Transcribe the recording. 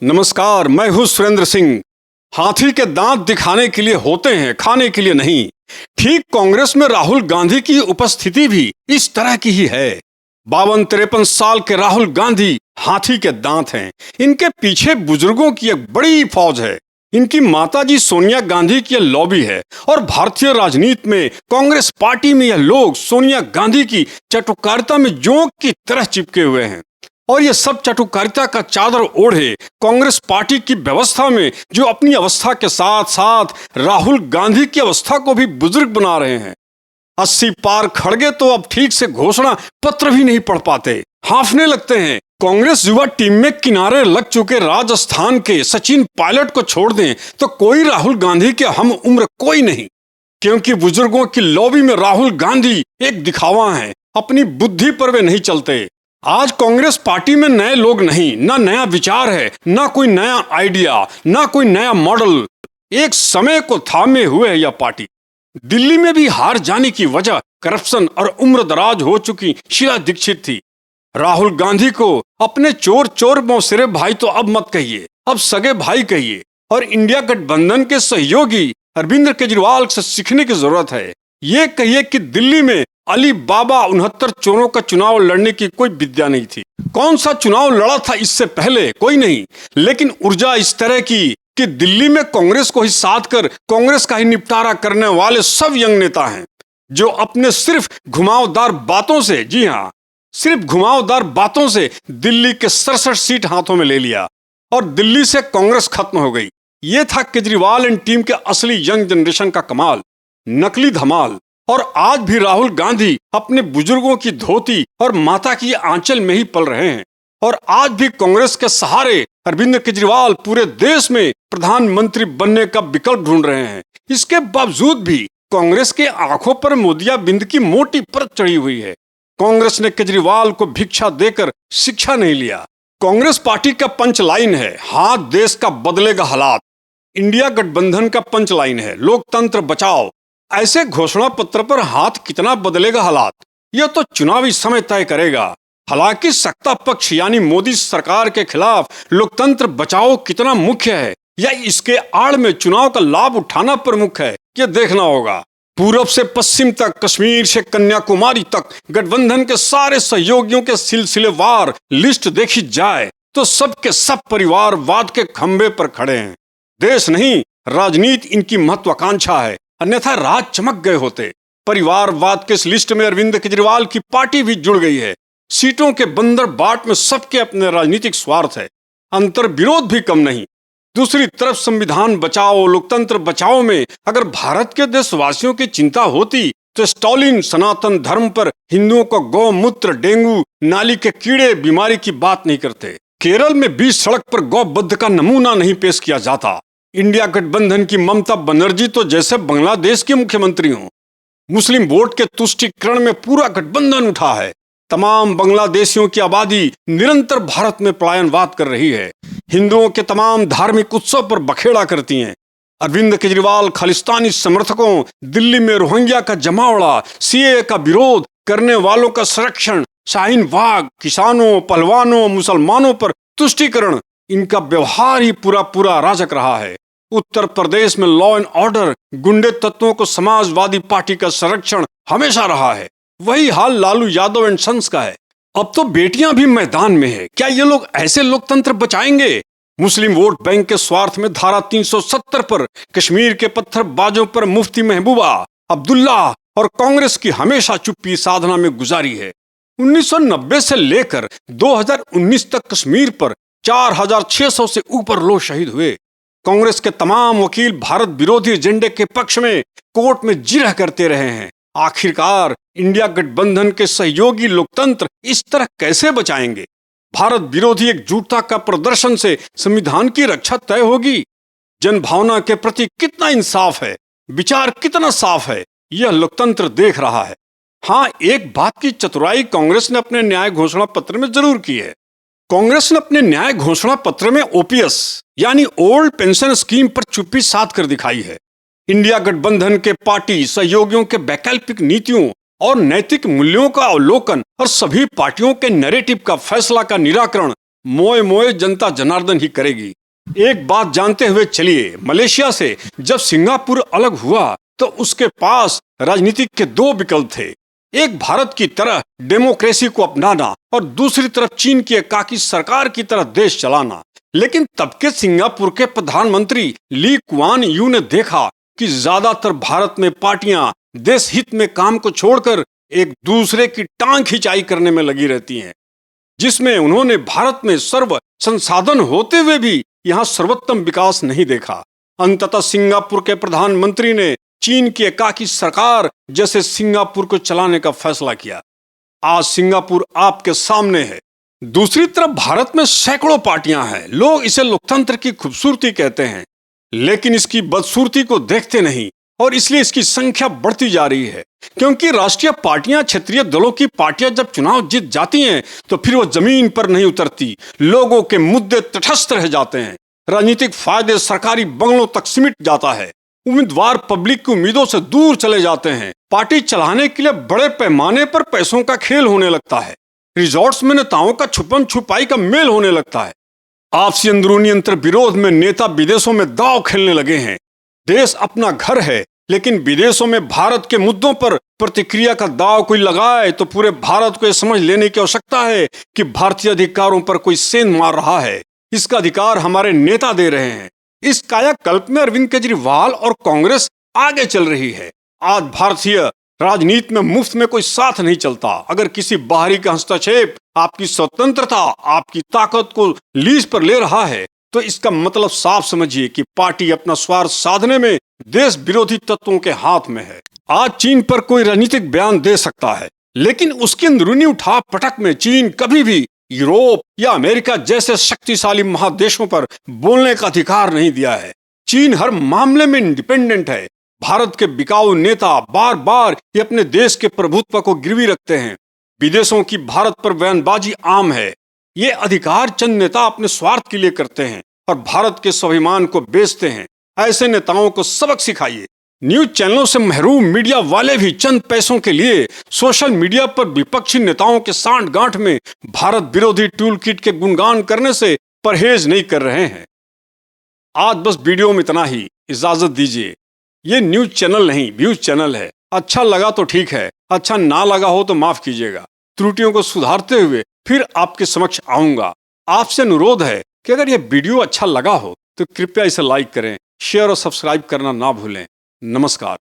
नमस्कार, मैं हूं सुरेंद्र सिंह। हाथी के दांत दिखाने के लिए होते हैं, खाने के लिए नहीं। ठीक कांग्रेस में राहुल गांधी की उपस्थिति भी इस तरह की ही है। 52-53 साल के राहुल गांधी हाथी के दांत हैं। इनके पीछे बुजुर्गों की एक बड़ी फौज है। इनकी माताजी सोनिया गांधी की यह लॉबी है और भारतीय राजनीति में कांग्रेस पार्टी में यह लोग सोनिया गांधी की चाटुकारिता में जोंक की तरह चिपके हुए हैं। और ये सब चाटुकारिता का चादर ओढ़े कांग्रेस पार्टी की व्यवस्था में जो अपनी अवस्था के साथ साथ राहुल गांधी की अवस्था को भी बुजुर्ग बना रहे हैं। 80 पार खड़गे तो अब ठीक से घोषणा पत्र भी नहीं पढ़ पाते, हांफने लगते हैं। कांग्रेस युवा टीम में किनारे लग चुके राजस्थान के सचिन पायलट को छोड़ दें तो कोई राहुल गांधी के हम उम्र कोई नहीं, क्योंकि बुजुर्गों की लॉबी में राहुल गांधी एक दिखावा है। अपनी बुद्धि पर वे नहीं चलते। आज कांग्रेस पार्टी में नए लोग नहीं, ना नया विचार है, ना कोई नया आइडिया, ना कोई नया मॉडल। एक समय को थामे हुए है यह पार्टी। दिल्ली में भी हार जाने की वजह करप्शन और उम्र दराज हो चुकी शीला दीक्षित थी। राहुल गांधी को अपने चोर चोर मौसेरे भाई तो अब मत कहिए, अब सगे भाई कहिए। और इंडिया गठबंधन के सहयोगी अरविंद केजरीवाल से सीखने की जरूरत है। ये कहिए कि दिल्ली में अली बाबा 69 चोरों का चुनाव लड़ने की कोई विद्या नहीं थी। कौन सा चुनाव लड़ा था इससे पहले? कोई नहीं। लेकिन ऊर्जा इस तरह की कि दिल्ली में कांग्रेस को ही साथ कर कांग्रेस का ही निपटारा करने वाले सब यंग नेता हैं, जो अपने सिर्फ घुमावदार बातों से, जी हाँ, सिर्फ घुमावदार बातों से दिल्ली के 67 सीट हाथों में ले लिया और दिल्ली से कांग्रेस खत्म हो गई। ये था केजरीवाल एंड टीम के असली यंग जनरेशन का कमाल, नकली धमाल। और आज भी राहुल गांधी अपने बुजुर्गों की धोती और माता की आंचल में ही पल रहे हैं। और आज भी कांग्रेस के सहारे अरविंद केजरीवाल पूरे देश में प्रधानमंत्री बनने का विकल्प ढूंढ रहे हैं। इसके बावजूद भी कांग्रेस के आंखों पर मोतियाबिंद की मोटी परत चढ़ी हुई है। कांग्रेस ने केजरीवाल को भिक्षा देकर शिक्षा नहीं लिया। कांग्रेस पार्टी का पंच लाइन है, हाथ देश का बदलेगा हालात। इंडिया गठबंधन का पंच लाइन है, लोकतंत्र बचाओ। ऐसे घोषणा पत्र पर हाथ कितना बदलेगा हालात, यह तो चुनावी समय तय करेगा। हालांकि सत्ता पक्ष यानी मोदी सरकार के खिलाफ लोकतंत्र बचाओ कितना मुख्य है या इसके आड़ में चुनाव का लाभ उठाना प्रमुख है, यह देखना होगा। पूरब से पश्चिम तक, कश्मीर से कन्याकुमारी तक गठबंधन के सारे सहयोगियों के सिलसिलेवार लिस्ट देखी जाए तो सबके सब परिवारवाद के खंभे पर खड़े हैं। देश नहीं, राजनीति इनकी महत्वाकांक्षा है, अन्यथा राज चमक गए होते। परिवारवाद के इस लिस्ट में अरविंद केजरीवाल की पार्टी भी जुड़ गई है। सीटों के बंदर बाट में सबके अपने राजनीतिक स्वार्थ है, अंतर विरोध भी कम नहीं। दूसरी तरफ संविधान बचाओ, लोकतंत्र बचाओ में अगर भारत के देशवासियों की चिंता होती तो स्टालिन सनातन धर्म पर हिंदुओं को गौमूत्र, डेंगू, नाली के कीड़े बीमारी की बात नहीं करते। केरल में 20 सड़क पर गौवध का नमूना नहीं पेश किया जाता। इंडिया गठबंधन की ममता बनर्जी तो जैसे बांग्लादेश की मुख्यमंत्री हो। मुस्लिम वोट के तुष्टीकरण में पूरा गठबंधन उठा है। तमाम बांग्लादेशियों की आबादी निरंतर भारत में पलायनवाद कर रही है। हिंदुओं के तमाम धार्मिक उत्सव पर बखेड़ा करती हैं। अरविंद केजरीवाल खालिस्तानी समर्थकों, दिल्ली में रोहिंग्या का जमावड़ा, सीए का विरोध करने वालों का संरक्षण, शाहीन बाग, किसानों, पहलवानों, मुसलमानों पर तुष्टीकरण, इनका व्यवहार ही पूरा पूरा अराजक रहा है। उत्तर प्रदेश में लॉ एंड ऑर्डर, गुंडे तत्वों को समाजवादी पार्टी का संरक्षण हमेशा रहा है। वही हाल लालू यादव एंड सन्स का है। अब तो बेटियां भी मैदान में है। क्या ये लोग ऐसे लोकतंत्र बचाएंगे? मुस्लिम वोट बैंक के स्वार्थ में धारा 370 पर, कश्मीर के पत्थरबाजों पर मुफ्ती महबूबा, अब्दुल्ला और कांग्रेस की हमेशा चुप्पी साधना में गुजारी है। 1990 से लेकर 2019 तक कश्मीर पर 4600 से ऊपर लोग शहीद हुए। कांग्रेस के तमाम वकील भारत विरोधी एजेंडे के पक्ष में कोर्ट में जिरह करते रहे हैं। आखिरकार इंडिया गठबंधन के सहयोगी लोकतंत्र इस तरह कैसे बचाएंगे? भारत विरोधी एकजुटता का प्रदर्शन से संविधान की रक्षा तय होगी? जनभावना के प्रति कितना इंसाफ है, विचार कितना साफ है, यह लोकतंत्र देख रहा है। हाँ, एक बात की चतुराई कांग्रेस ने अपने न्याय घोषणा पत्र में जरूर की है। कांग्रेस ने अपने न्याय घोषणा पत्र में ओपीएस यानी ओल्ड पेंशन स्कीम पर चुप्पी साध कर दिखाई है। इंडिया गठबंधन के पार्टी सहयोगियों के वैकल्पिक नीतियों और नैतिक मूल्यों का अवलोकन और सभी पार्टियों के नैरेटिव का फैसला का निराकरण मोए मोए जनता जनार्दन ही करेगी। एक बात जानते हुए चलिए, मलेशिया से जब सिंगापुर अलग हुआ तो उसके पास राजनीतिक के दो विकल्प थे। एक भारत की तरह डेमोक्रेसी को अपनाना और दूसरी तरफ चीन की एकाकी सरकार की तरह देश चलाना। लेकिन तब के सिंगापुर के प्रधानमंत्री ली कुआन यू ने देखा कि ज्यादातर भारत में पार्टियां देश हित में काम को छोड़कर एक दूसरे की टांग खिंचाई करने में लगी रहती हैं, जिसमें उन्होंने भारत में सर्व संसाधन होते हुए भी यहाँ सर्वोत्तम विकास नहीं देखा। अंततः सिंगापुर के प्रधानमंत्री ने चीन की एकाकी सरकार जैसे सिंगापुर को चलाने का फैसला किया। आज सिंगापुर आपके सामने है। दूसरी तरफ भारत में सैकड़ों पार्टियां हैं। लोग इसे लोकतंत्र की खूबसूरती कहते हैं, लेकिन इसकी बदसूरती को देखते नहीं और इसलिए इसकी संख्या बढ़ती जा रही है। क्योंकि राष्ट्रीय पार्टियां क्षेत्रीय दलों की पार्टियां जब चुनाव जीत जाती हैं तो फिर वो जमीन पर नहीं उतरती। लोगों के मुद्दे तटस्थ रह जाते हैं, राजनीतिक फायदे सरकारी बंगलों तक सिमट जाता है, उम्मीदवार पब्लिक की उम्मीदों से दूर चले जाते हैं, पार्टी चलाने के लिए बड़े पैमाने पर पैसों का खेल होने लगता है, रिजॉर्ट्स में नेताओं का छुपन छुपाई का मेल होने लगता है, आपसी अंदरूनी अंतर विरोध में नेता विदेशों में दांव खेलने लगे हैं। देश अपना घर है, लेकिन विदेशों में भारत के मुद्दों पर प्रतिक्रिया का दांव कोई लगाए तो पूरे भारत को यह समझ लेने की आवश्यकता है कि भारतीय अधिकारों पर कोई सेंध मार रहा है। इसका अधिकार हमारे नेता दे रहे हैं। इस कायाकल्प में अरविंद केजरीवाल और कांग्रेस आगे चल रही है। आज भारतीय राजनीति में मुफ्त में कोई साथ नहीं चलता। अगर किसी बाहरी का हस्तक्षेप आपकी स्वतंत्रता, आपकी ताकत को लीज पर ले रहा है तो इसका मतलब साफ समझिए कि पार्टी अपना स्वार्थ साधने में देश विरोधी तत्वों के हाथ में है। आज चीन पर कोई राजनीतिक बयान दे सकता है, लेकिन उसकी अंदरूनी उठा पटक में चीन कभी भी यूरोप या अमेरिका जैसे शक्तिशाली महादेशों पर बोलने का अधिकार नहीं दिया है। चीन हर मामले में इंडिपेंडेंट है। भारत के बिकाऊ नेता बार बार ये अपने देश के प्रभुत्व को गिरवी रखते हैं। विदेशों की भारत पर बयानबाजी आम है। ये अधिकार चंद नेता अपने स्वार्थ के लिए करते हैं और भारत के स्वाभिमान को बेचते हैं। ऐसे नेताओं को सबक सिखाइए। न्यूज चैनलों से महरूम मीडिया वाले भी चंद पैसों के लिए सोशल मीडिया पर विपक्षी नेताओं के सांठ-गांठ में भारत विरोधी टूल किट के गुणगान करने से परहेज नहीं कर रहे हैं। आज बस वीडियो में इतना ही। इजाजत दीजिए। ये न्यूज चैनल नहीं, व्यूज चैनल है। अच्छा लगा तो ठीक है, अच्छा ना लगा हो तो माफ कीजिएगा। त्रुटियों को सुधारते हुए फिर आपके समक्ष आऊंगा। आपसे अनुरोध है कि अगर यह वीडियो अच्छा लगा हो तो कृपया इसे लाइक करें, शेयर और सब्सक्राइब करना ना भूलें। नमस्कार।